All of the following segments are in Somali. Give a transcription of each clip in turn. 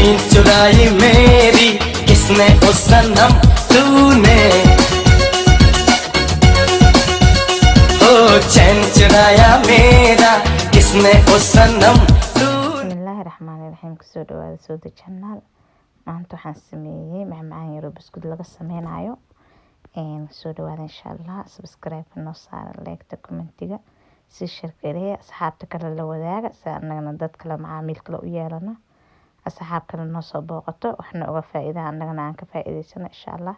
नींद चुराई मेरी किसने ओ सनम तूने, ओ चैन चुराया मेरा किसने ओ सनम तूने. bismillaahi raxmaani raxiim. kusoo dhawaada Sooda Channel. maanta waxaan sameeyey macmacaan yar oo buskud laga sameynayo. soo dhawaada insha Allah. Subscribe noo saara, like commentiga, si shirkadee asxaabta kale la wadaaga, si annagana dad kale macaamiil kale u yeelano, asxaab kale noo soo booqato, waxna uga faa'iidaan annagana aan ka faa'iideysano insha Allah.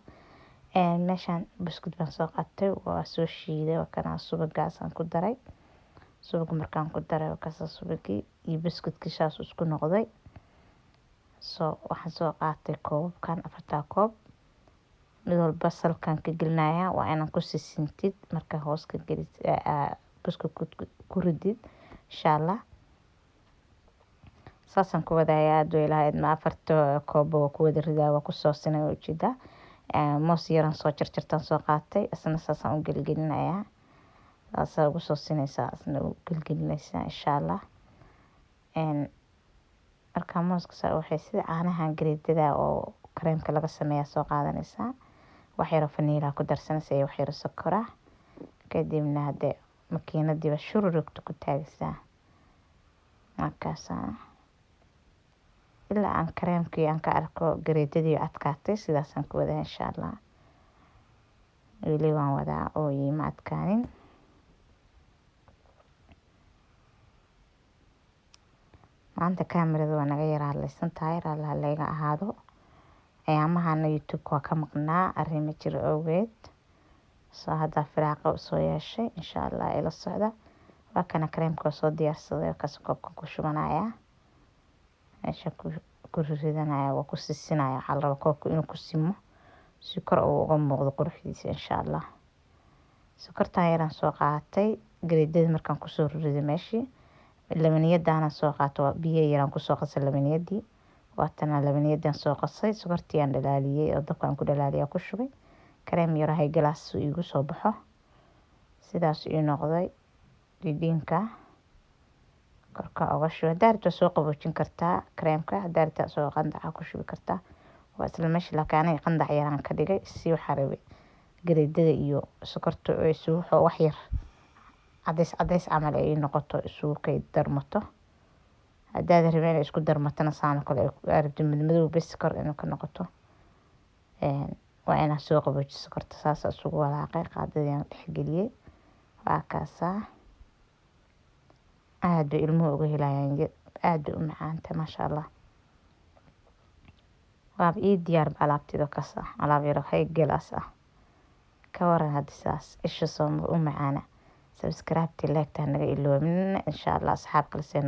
meeshaan buskud baan soo qaatay, waa soo shiiday, waa kana subagaas aan ku daray. subag markaan ku daray waa kaasa subagii iyo buskudkii saas isku noqday. waxaan soo qaatay koobkan 4 koob. mid walba salkan ka gelinaya, waa inaan ku sisintid marka hoos ka gelid buskud ku ridid insha Allah. saasan ku wadaya aad way lahayd ma 4 koob oo ku wada ridaa, waa ku soo sinay ujeeda. moos yaran soo jarjartan soo qaatay, asna saasan u gelgelinaya. saasa ugu soo sinaysaa, asna u gelgelinaysaa insha Allah. marka mooska saa waxay sida caanahan gareedada oo kareemka laga sameeyaa soo qaadanaysaa. wax yar oo vanilla ku darsanaysaa iyo wax yar oo sokor ah. kadibna hade makiinadiiba shururugta ku taagaysaa. markaas ilaa aan kareemkii aan ka arko gareedadii adkaatay, sidaasaan ku wadaa insha Allah. weli waan wadaa oo ma adkaanin. maanta kaamirada waa naga yara hadlaysan tahay, raalli layga ahaado. ayaamahana YouTube waa ka maqnaa arrimo jiro awgeed. hadda firaaqa u soo yeeshay insha Allah ila socda. waa kana kareemka soo diyaarsaday, kaas koobka ku shubanaya. meesha ku ridanaya, waa ku sisinaya. waxaa la rabaa koobka inuu ku simo si kor uu uga muuqdo quruxdiisa insha Allah. sokortaan yaraan soo qaatay, gareedada markaan ku soo riday meeshii. labaniyadana soo qaato, biyo yaraan ku soo qasay labaniyadii. waatana labaniyadan soo qasay, sokortii aan dhalaaliyay oo dabkaan ku dhalaaliyay ku shubay. kareem yar hay galaas igu soo baxo. sidaas uu noqday dhidhiinka. korka uga shubay. daarta soo qaboojin kartaa kareemka, daarta soo qandaca ku shubi kartaa. waa isla meesha laakiin qandac yaraan ka dhigay si waxa rabay gareedada iyo sokorta oo isugu wax yar cadays camal ay noqoto, isugu kay darmato. haddaad rabeen isku darmatana saan kale ay rabto madow bes kor inuu ka noqoto. waa inaa soo qaboojiso sokorta. saas isugu walaaqay, qaadadii dhex geliyay. waa kaasa aad bay ilmuhu uga helayaan, aad bay u macaanta maasha Allah. waa ii diyaar alaabtida kaasa, alaab yar hay galaas ah. ka waran hadda saas isha soo u macaana. subscribe like naga iloobin insha Allah. asxaab kale seen